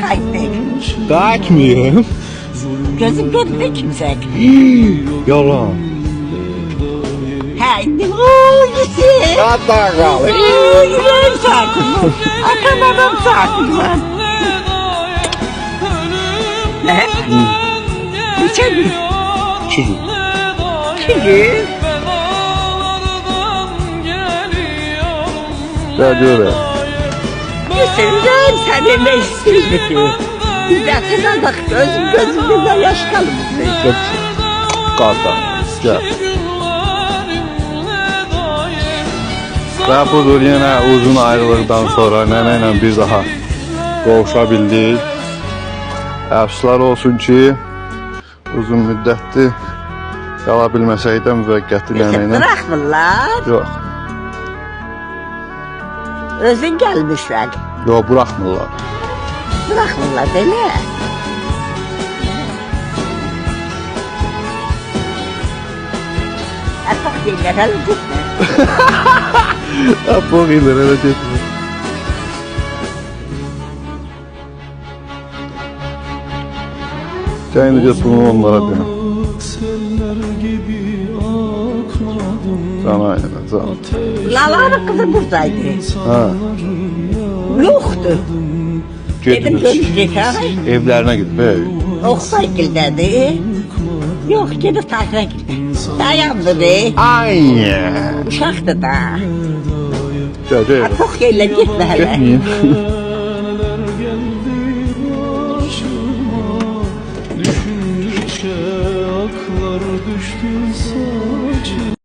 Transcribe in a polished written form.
qayıtdık. Qayıtmayım. Gözüm görmür kimsək. Yalan. Hə, indi ooo, Yusuf. Hatta qalır. Yüreğim sakin ol. Atam anam sakin ol. Ne? Neçə gün? 2 gün. 2 gün. Gel görək. Yusuf, yüreğim səninlə istəyirdi ki. Bir dəfə bak, gözümdə yaş qalmışdı. Gel. Qardaş. Gel. Və budur yenə uzun ayrılıqdan sonra nənə ilə bir daha qovuşa bildik. Əfsuslar olsun ki, uzun müddətli qala bilməsəkdə müvəqqəti nənə ilə. Bırakmırlar. Yox, Özün gəlmişsən. yox buraxmırlar. Bırakmırlar belə. Artıq deyirlər, hələ gitmə. Apok ileri evet etme. Çayını götürün onlara dedim. Sana aynen sana. Lalanın kızı buradaydı. Ha. Yoktu. Dedim Gidin. görüşecek. Evlerine git be. Oktay gildədi. Yok, gedib takilə gildi. Dayandı be. Ayy. Uşaqdı da. Gel gel. Çok yerlə gitmə hələ. Gitmeyeyim. Düşündükçe aklar düştü